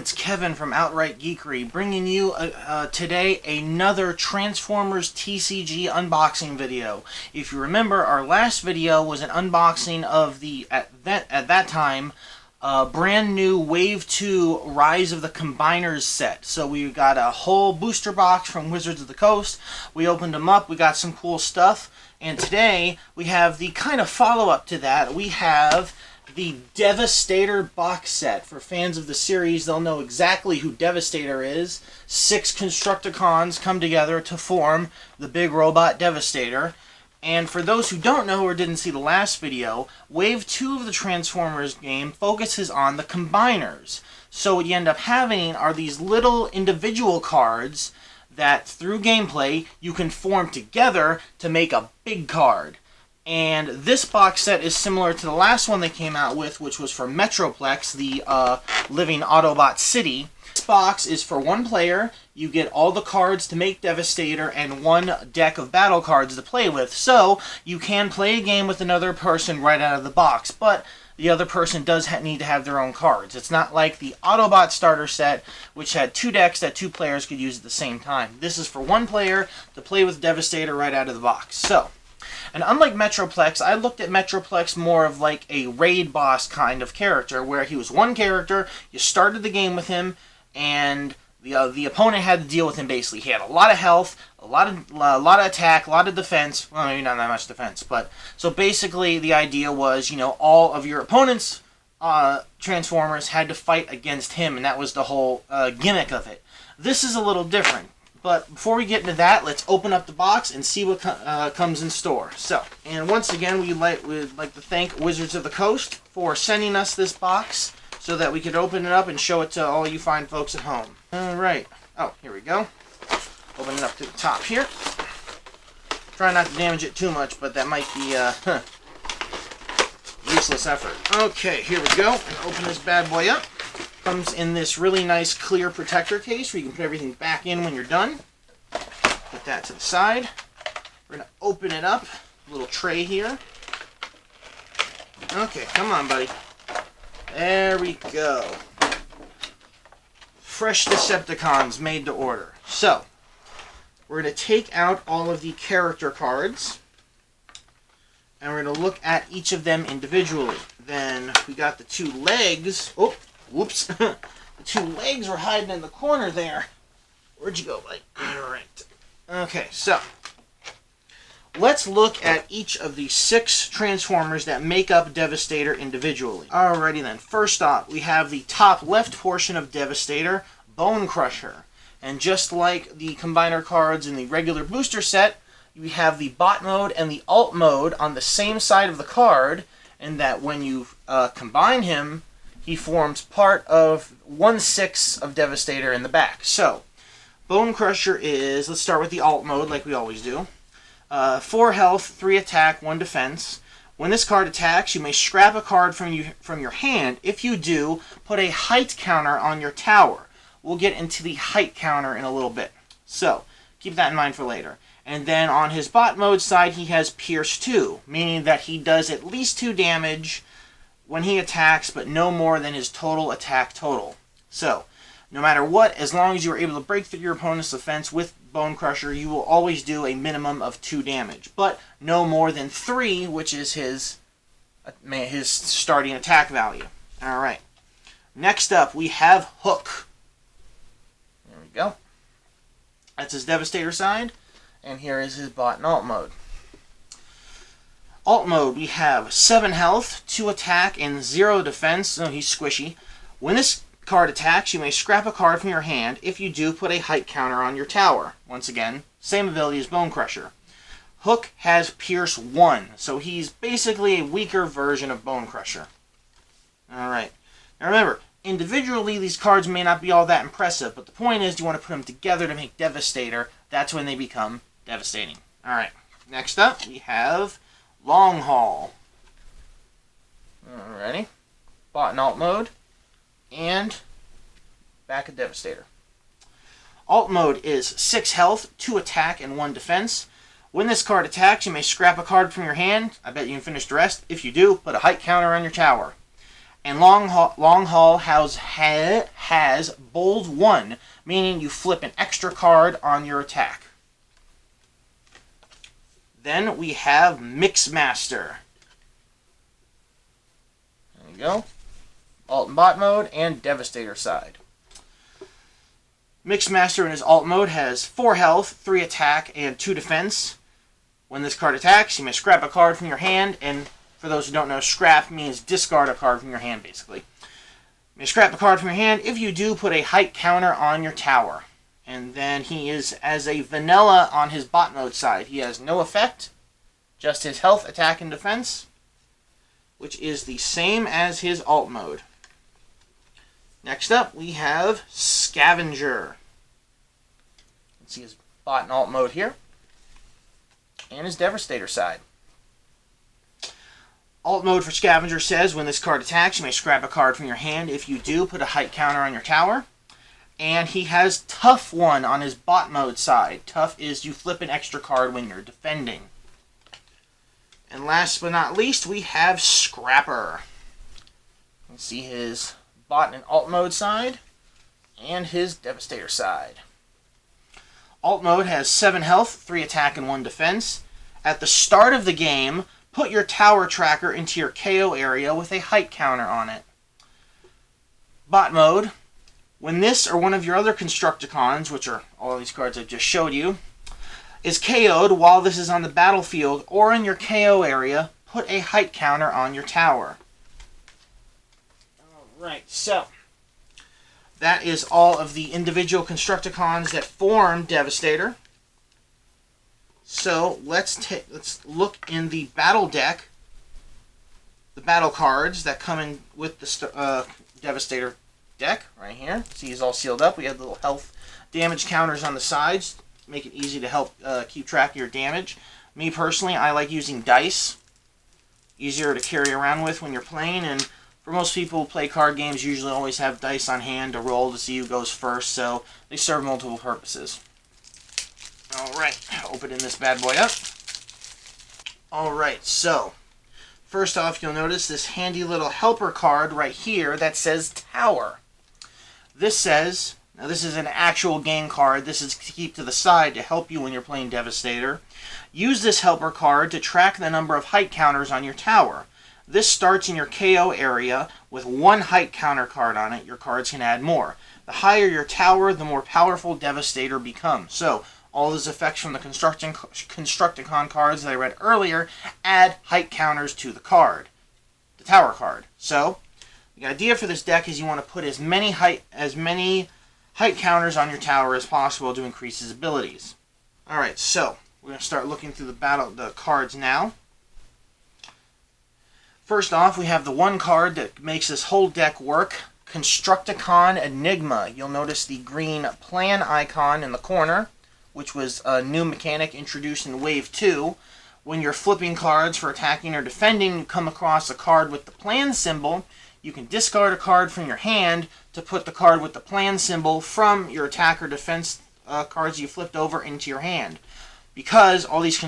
it's Kevin from Outright Geekery, bringing you today another Transformers TCG unboxing video. If you remember, our last video was an unboxing of the, at that time, brand new Wave 2 Rise of the Combiners set. So we got a whole booster box from Wizards of the Coast. We opened them up, we got some cool stuff, and today we have the kind of follow-up to that. We have the Devastator box set. For fans of the series, they'll know exactly who Devastator is. 6 Constructicons come together to form the big robot Devastator. And for those who don't know or didn't see the last video, Wave 2 of the Transformers game focuses on the Combiners. So what you end up having are these little individual cards that, through gameplay, you can form together to make a big card. And this box set is similar to the last one they came out with, which was for Metroplex, the living Autobot city. This box is for one player. You get all the cards to make Devastator and one deck of battle cards to play with. So you can play a game with another person right out of the box, but the other person does need to have their own cards. It's not like the Autobot starter set, which had 2 decks that 2 players could use at the same time. This is for one player to play with Devastator right out of the box. So, and unlike Metroplex, I looked at Metroplex more of like a raid boss kind of character, where he was one character, you started the game with him, and the opponent had to deal with him basically. He had a lot of health, a lot of attack, a lot of defense. Well, maybe not that much defense, but so basically the idea was, you know, all of your opponent's Transformers had to fight against him, and that was the whole gimmick of it. This is a little different. But before we get into that, let's open up the box and see what comes in store. So, and once again, we'd like to thank Wizards of the Coast for sending us this box so that we could open it up and show it to all you fine folks at home. Alright. Oh, here we go. Open it up to the top here. Try not to damage it too much, but that might be useless effort. Okay, here we go. Open this bad boy up. Comes in this really nice clear protector case where you can put everything back in when you're done. Put that to the side. We're going to open it up. A little tray here. Okay, come on, buddy. There we go. Fresh Decepticons made to order. So, we're going to take out all of the character cards, and we're going to look at each of them individually. Then we got the 2 legs. Oh, whoops. The 2 legs were hiding in the corner there. Where'd you go, buddy? Alright. Okay, so let's look at each of the 6 Transformers that make up Devastator individually. Alrighty then. First off, we have the top left portion of Devastator, Bone Crusher. And just like the Combiner cards in the regular booster set, we have the bot mode and the alt mode on the same side of the card, and that when you combine him, he forms part of 1/6 of Devastator in the back. So, Bone Crusher is, let's start with the alt mode like we always do. 4 health, 3 attack, 1 defense. When this card attacks, you may scrap a card from your hand. If you do, put a height counter on your tower. We'll get into the height counter in a little bit. So, keep that in mind for later. And then on his bot mode side, he has Pierce 2, meaning that he does at least 2 damage when he attacks, but no more than his total attack total. So, no matter what, as long as you are able to break through your opponent's defense with Bone Crusher, you will always do a minimum of 2 damage, but no more than 3, which is his starting attack value. Alright. Next up, we have Hook. There we go. That's his Devastator side, and here is his bot and alt mode. Alt mode, we have 7 health, 2 attack, and 0 defense. Oh, he's squishy. When this card attacks, you may scrap a card from your hand. If you do, put a height counter on your tower. Once again, same ability as Bone Crusher. Hook has Pierce 1, so he's basically a weaker version of Bone Crusher. Alright. Now remember, individually these cards may not be all that impressive, but the point is you want to put them together to make Devastator. That's when they become devastating. Alright. Next up, we have Long Haul. Alrighty. Bot and alt mode. And back of Devastator. Alt mode is 6 health, 2 attack, and 1 defense. When this card attacks, you may scrap a card from your hand. I bet you can finish the rest. If you do, put a height counter on your tower. And long haul has bold 1, meaning you flip an extra card on your attack. Then we have Mixmaster. There you go. Alt and bot mode and Devastator side. Mixmaster in his alt mode has 4 health, 3 attack, and 2 defense. When this card attacks, you may scrap a card from your hand, and for those who don't know, scrap means discard a card from your hand, basically. You may scrap a card from your hand. If you do, put a height counter on your tower. And then he is as a vanilla on his bot mode side. He has no effect, just his health, attack, and defense, which is the same as his alt mode. Next up, we have Scavenger. Let's see his bot and alt mode here. And his Devastator side. Alt mode for Scavenger says, when this card attacks, you may scrap a card from your hand. If you do, put a height counter on your tower. And he has Tough 1 on his bot mode side. Tough is you flip an extra card when you're defending. And last but not least, we have Scrapper. You can see his bot and alt mode side and his Devastator side. Alt mode has 7 health, 3 attack, and 1 defense. At the start of the game, put your tower tracker into your KO area with a height counter on it. Bot mode, when this or one of your other Constructicons, which are all these cards I've just showed you, is KO'd while this is on the battlefield or in your KO area, put a height counter on your tower. Alright, so that is all of the individual Constructicons that form Devastator. So let's look in the battle deck, the battle cards that come in with the Devastator deck right here. See, he's all sealed up. We have little health damage counters on the sides, make it easy to help keep track of your damage. Me personally, I like using dice, easier to carry around with when you're playing, and for most people who play card games, usually always have dice on hand to roll to see who goes first, so they serve multiple purposes. Alright, opening this bad boy up. Alright, so first off, you'll notice this handy little helper card right here that says Tower. This says, now this is an actual game card, this is to keep to the side to help you when you're playing Devastator. Use this helper card to track the number of height counters on your tower. This starts in your KO area with 1 height counter card on it. Your cards can add more. The higher your tower, the more powerful Devastator becomes. So, all those effects from the Constructicon cards that I read earlier add height counters to the card, the tower card. So, the idea for this deck is you want to put as many height counters on your tower as possible to increase his abilities. Alright, so we're going to start looking through the cards now. First off, we have the one card that makes this whole deck work, Constructicon Enigma. You'll notice the green plan icon in the corner, which was a new mechanic introduced in Wave 2. When you're flipping cards for attacking or defending, you come across a card with the plan symbol. You can discard a card from your hand to put the card with the plan symbol from your attack or defense cards you flipped over into your hand. Because all these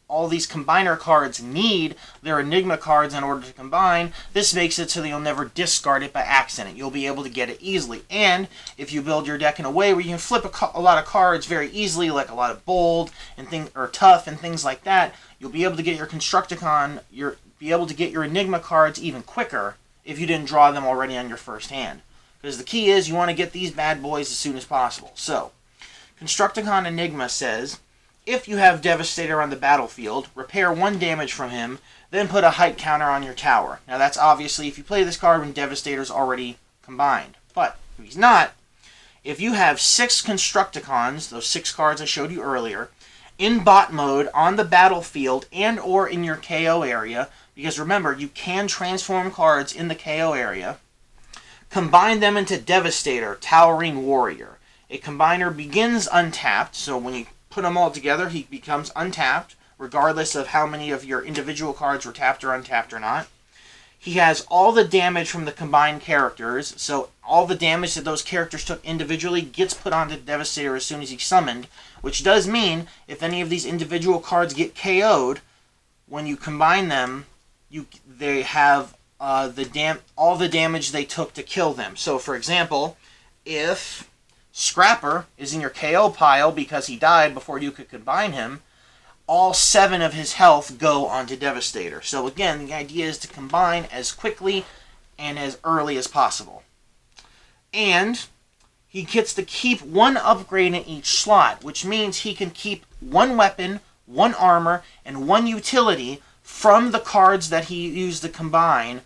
all these combiner cards need their Enigma cards in order to combine, this makes it so that you'll never discard it by accident. You'll be able to get it easily. And if you build your deck in a way where you can flip a lot of cards very easily, like a lot of bold and tough and things like that, you'll be able to get your Constructicon, be able to get your Enigma cards even quicker if you didn't draw them already on your first hand. Because the key is you want to get these bad boys as soon as possible. So, Constructicon Enigma says, if you have Devastator on the battlefield, repair 1 damage from him, then put a height counter on your tower. Now that's obviously if you play this card when Devastator's already combined. But if he's not, if you have 6 Constructicons, those 6 cards I showed you earlier, in bot mode on the battlefield and or in your KO area, because remember, you can transform cards in the KO area, combine them into Devastator, Towering Warrior. A combiner begins untapped, so when you put them all together, he becomes untapped, regardless of how many of your individual cards were tapped or untapped or not. He has all the damage from the combined characters, so all the damage that those characters took individually gets put onto Devastator as soon as he's summoned, which does mean if any of these individual cards get KO'd, when you combine them, they have all the damage they took to kill them. So, for example, if Scrapper is in your KO pile because he died before you could combine him, all 7 of his health go onto Devastator. So again, the idea is to combine as quickly and as early as possible. And he gets to keep 1 upgrade in each slot, which means he can keep 1 weapon, 1 armor, and 1 utility from the cards that he used to combine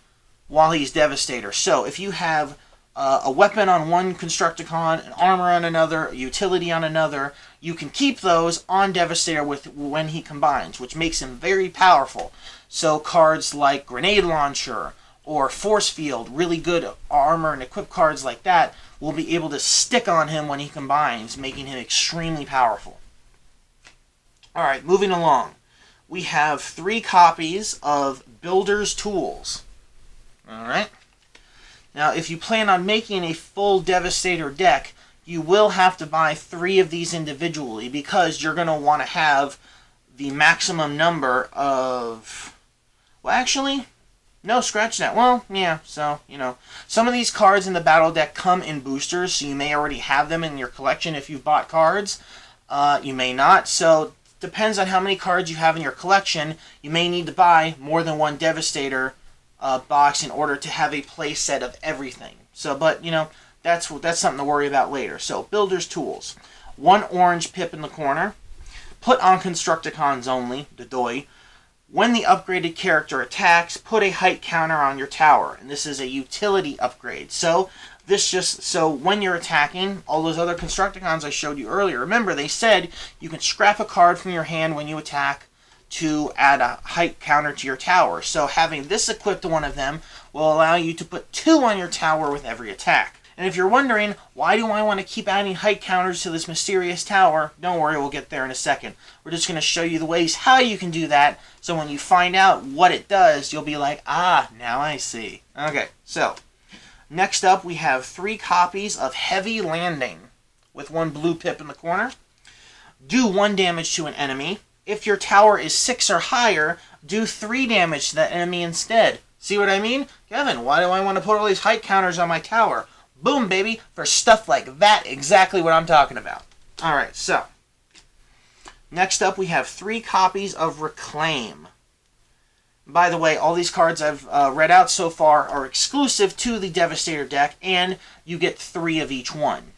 while he's Devastator. So if you have a weapon on one Constructicon, an armor on another, a utility on another, you can keep those on Devastator when he combines, which makes him very powerful. So cards like Grenade Launcher or Force Field, really good armor and equip cards like that, will be able to stick on him when he combines, making him extremely powerful. Alright, moving along. We have 3 copies of Builder's Tools. Alright. Now, if you plan on making a full Devastator deck, you will have to buy 3 of these individually because you're going to want to have the maximum number of... Well, actually, no, scratch that. Well, yeah, so, some of these cards in the battle deck come in boosters, so you may already have them in your collection if you've bought cards. You may not, so depends on how many cards you have in your collection. You may need to buy more than 1 Devastator box in order to have a play set of everything. So, but, that's something to worry about later. So, Builder's Tools. 1 orange pip in the corner. Put on Constructicons only, the doi. When the upgraded character attacks, put a height counter on your tower. And this is a utility upgrade. So, when you're attacking, all those other Constructicons I showed you earlier, remember they said you can scrap a card from your hand when you attack to add a height counter to your tower. So having this equipped to one of them will allow you to put 2 on your tower with every attack. And if you're wondering, why do I want to keep adding height counters to this mysterious tower? Don't worry, we'll get there in a second. We're just going to show you the ways how you can do that, so when you find out what it does, you'll be like, ah, now I see. Okay, so, next up we have 3 copies of Heavy Landing, with 1 blue pip in the corner. Do 1 damage to an enemy. If your tower is 6 or higher, do 3 damage to that enemy instead. See what I mean? Kevin, why do I want to put all these height counters on my tower? Boom, baby, for stuff like that, exactly what I'm talking about. Alright, so, next up we have 3 copies of Reclaim. By the way, all these cards I've read out so far are exclusive to the Devastator deck, and you get 3 of each one.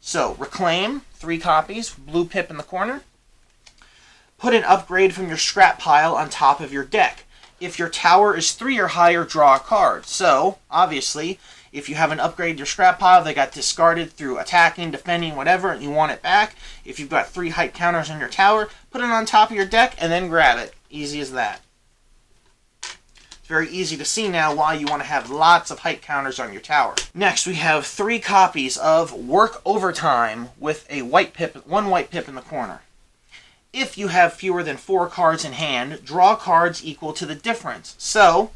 So, Reclaim, 3 copies, blue pip in the corner. Put an upgrade from your scrap pile on top of your deck. If your tower is 3 or higher, draw a card. So, obviously, if you have an upgrade to your scrap pile that got discarded through attacking, defending, whatever, and you want it back, if you've got 3 height counters on your tower, put it on top of your deck and then grab it. Easy as that. It's very easy to see now why you want to have lots of height counters on your tower. Next, we have 3 copies of Work Overtime with a 1 white pip in the corner. If you have fewer than 4 cards in hand, draw cards equal to the difference. So,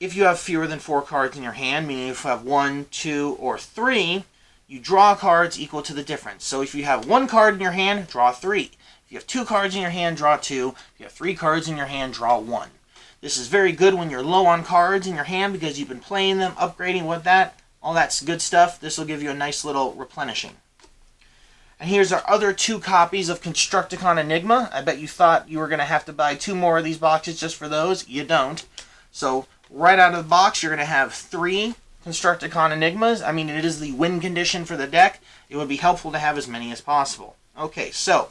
if you have fewer than 4 cards in your hand, meaning if you have 1, 2, or 3, you draw cards equal to the difference. So if you have 1 card in your hand, draw 3. If you have 2 cards in your hand, draw 2. If you have 3 cards in your hand, draw 1. This is very good when you're low on cards in your hand because you've been playing them, upgrading with that. All that's good stuff. This will give you a nice little replenishing. And here's our other 2 copies of Constructicon Enigma. I bet you thought you were going to have to buy 2 more of these boxes just for those. You don't. So, right out of the box, you're going to have 3 Constructicon Enigmas. I mean, it is the win condition for the deck. It would be helpful to have as many as possible. Okay, so,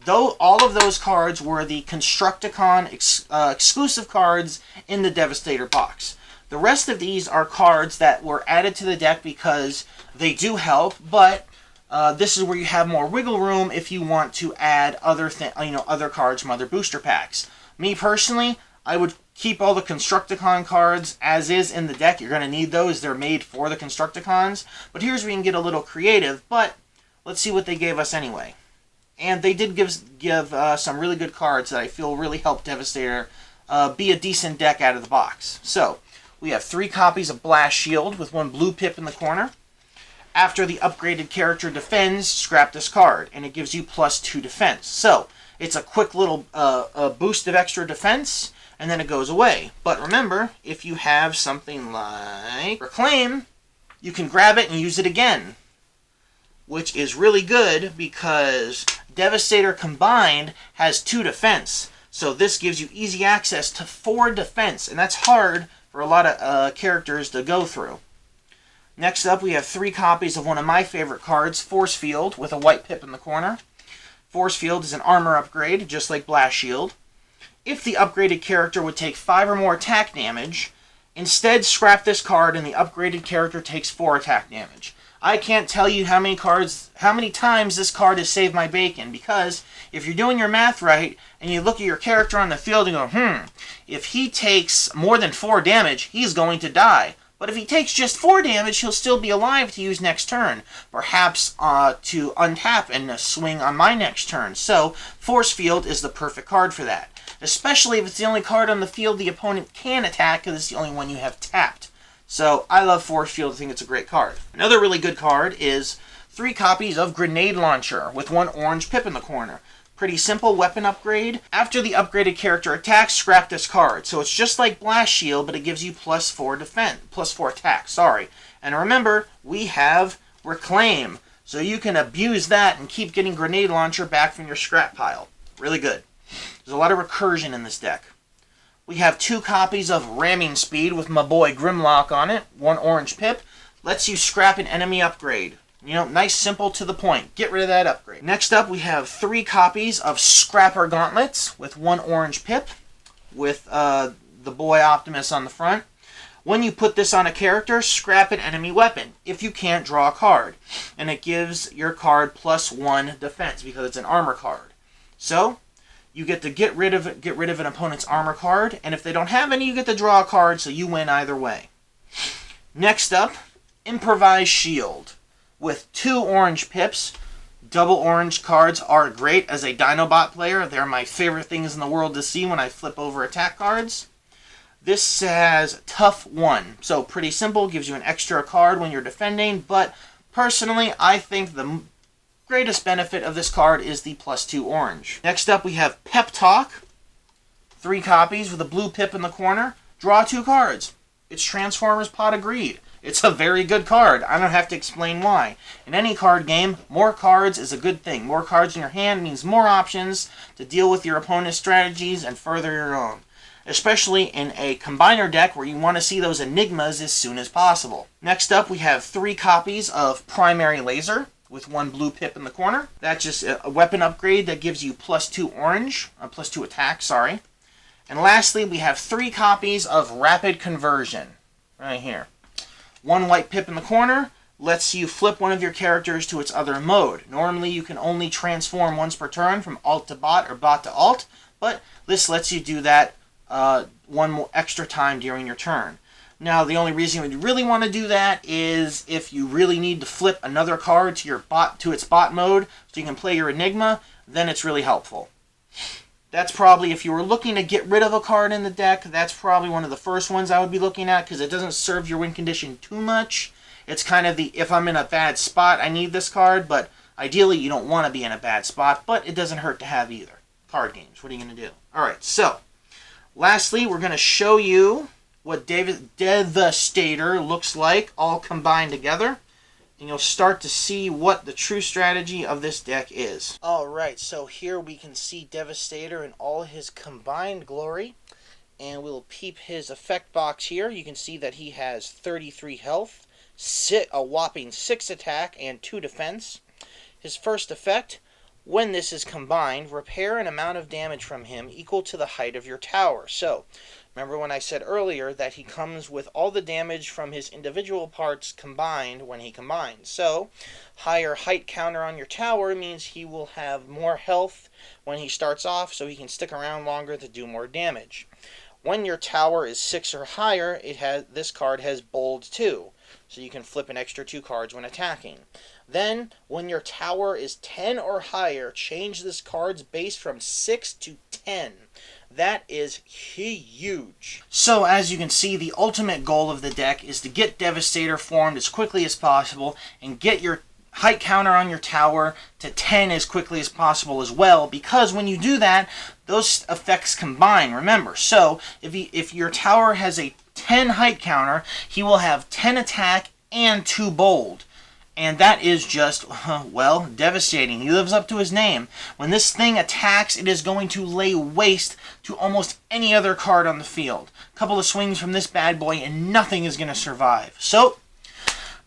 though all of those cards were the Constructicon exclusive cards in the Devastator box. The rest of these are cards that were added to the deck because they do help, but this is where you have more wiggle room if you want to add other cards from other booster packs. Me personally, I would keep all the Constructicon cards as is in the deck. You're going to need those. They're made for the Constructicons. But here's where you can get a little creative. But let's see what they gave us anyway. And they did give some really good cards that I feel really helped Devastator be a decent deck out of the box. So, we have 3 copies of Blast Shield with 1 blue pip in the corner. After the upgraded character defends, scrap this card, and it gives you +2 defense. So, it's a quick little boost of extra defense. and then it goes away. But remember, if you have something like Reclaim, you can grab it and use it again, which is really good because Devastator combined has 2 defense. So this gives you easy access to 4 defense, and that's hard for a lot of characters to go through. Next up, we have 3 copies of one of my favorite cards, Force Field, with a white pip in the corner. Force Field is an armor upgrade, just like Blast Shield. If the upgraded character would take 5 or more attack damage, instead scrap this card and the upgraded character takes 4 attack damage. I can't tell you how many times this card has saved my bacon, because if you're doing your math right and you look at your character on the field and go, if he takes more than 4 damage, he's going to die. But if he takes just 4 damage, he'll still be alive to use next turn. Perhaps to untap and swing on my next turn. So, Force Field is the perfect card for that. Especially if it's the only card on the field the opponent can attack, because it's the only one you have tapped. So, I love Force Field. I think it's a great card. Another really good card is 3 copies of Grenade Launcher with 1 orange pip in the corner. Pretty simple weapon upgrade. After the upgraded character attacks, scrap this card. So it's just like Blast Shield, but it gives you +4 defense, +4 attack, sorry. And remember, we have Reclaim. So you can abuse that and keep getting Grenade Launcher back from your scrap pile. Really good. There's a lot of recursion in this deck. We have 2 copies of Ramming Speed with my boy Grimlock on it. 1 orange pip. Lets you scrap an enemy upgrade. You know, nice, simple, to the point. Get rid of that upgrade. Next up, we have 3 copies of Scrapper Gauntlets with 1 orange pip with the boy Optimus on the front. When you put this on a character, scrap an enemy weapon if you can't draw a card. And it gives your card +1 defense because it's an armor card. So, you get to get rid of an opponent's armor card, and if they don't have any, you get to draw a card, so you win either way. Next up, Improvised Shield with 2 orange pips. Double orange cards are great as a Dinobot player. They're my favorite things in the world to see when I flip over attack cards. This has Tough 1, so pretty simple, gives you an extra card when you're defending, but personally, I think the greatest benefit of this card is the +2 orange. Next up, we have Pep Talk. 3 copies with a blue pip in the corner. Draw 2 cards. It's Transformers Pot of Greed. It's a very good card. I don't have to explain why. In any card game, more cards is a good thing. More cards in your hand means more options to deal with your opponent's strategies and further your own. Especially in a combiner deck where you want to see those enigmas as soon as possible. Next up, we have 3 copies of Primary Laser with 1 blue pip in the corner. That's just a weapon upgrade that gives you +2 orange, +2 attack, sorry. And lastly, we have 3 copies of Rapid Conversion, right here. 1 white pip in the corner lets you flip one of your characters to its other mode. Normally, you can only transform once per turn from alt to bot or bot to alt, but this lets you do that 1 more extra time during your turn. Now, the only reason you really want to do that is if you really need to flip another card to your bot to its bot mode so you can play your Enigma, then it's really helpful. That's probably, if you were looking to get rid of a card in the deck, that's probably one of the first ones I would be looking at because it doesn't serve your win condition too much. It's kind of the, if I'm in a bad spot, I need this card, but ideally you don't want to be in a bad spot, but it doesn't hurt to have either. Card games, what are you going to do? Alright, so, lastly, we're going to show you what Devastator looks like all combined together. And you'll start to see what the true strategy of this deck is. Alright, so here we can see Devastator in all his combined glory. And we'll peep his effect box here. You can see that he has 33 health, a whopping 6 attack, and 2 defense. His first effect, when this is combined, repair an amount of damage from him equal to the height of your tower. So, remember when I said earlier that he comes with all the damage from his individual parts combined when he combines. So, higher height counter on your tower means he will have more health when he starts off so he can stick around longer to do more damage. When your tower is 6 or higher, this card has bold 2. So you can flip an extra 2 cards when attacking. Then, when your tower is 10 or higher, change this card's base from 6 to 10. That is huge. So, as you can see, the ultimate goal of the deck is to get Devastator formed as quickly as possible and get your height counter on your tower to 10 as quickly as possible as well, because when you do that, those effects combine, remember. So if your tower has a 10 height counter, he will have 10 attack and 2 bold. And that is just, well, devastating. He lives up to his name. When this thing attacks, it is going to lay waste to almost any other card on the field. A couple of swings from this bad boy and nothing is going to survive. So,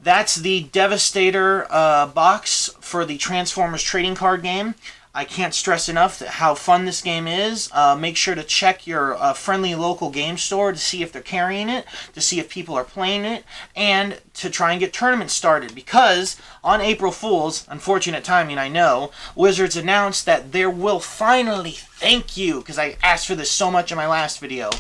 that's the Devastator box for the Transformers trading card game. I can't stress enough how fun this game is. Make sure to check your friendly local game store to see if they're carrying it, to see if people are playing it, and to try and get tournaments started. Because on April Fool's, unfortunate timing I know, Wizards announced that there will finally, thank you, because I asked for this so much in my last video,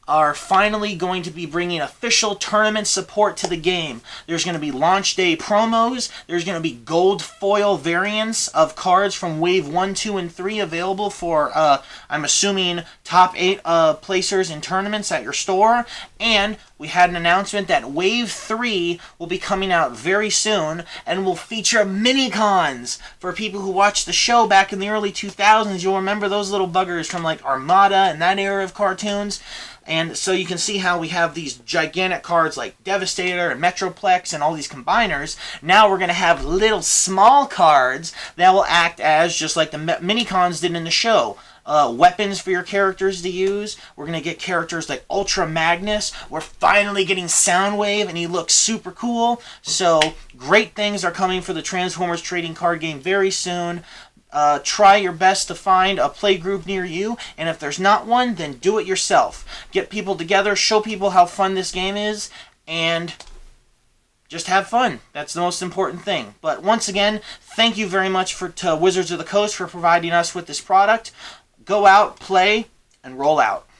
are finally going to be bringing official tournament support to the game. There's going to be launch day promos. There's going to be gold foil variants of cards from Wave 1, 2, and 3 available for, I'm assuming, top 8 placers in tournaments at your store. And we had an announcement that Wave 3 will be coming out very soon and will feature mini-cons. For people who watched the show back in the early 2000s, you'll remember those little buggers from like Armada and that era of cartoons. And so you can see how we have these gigantic cards like Devastator and Metroplex and all these combiners. Now we're going to have little small cards that will act as, just like the mini-cons did in the show, weapons for your characters to use. We're going to get characters like Ultra Magnus. We're finally getting Soundwave, and he looks super cool. So great things are coming for the Transformers trading card game very soon. Try your best to find a play group near you, and if there's not one, then do it yourself. Get people together, show people how fun this game is, and just have fun. That's the most important thing. But once again, thank you very much to Wizards of the Coast for providing us with this product. Go out, play, and roll out.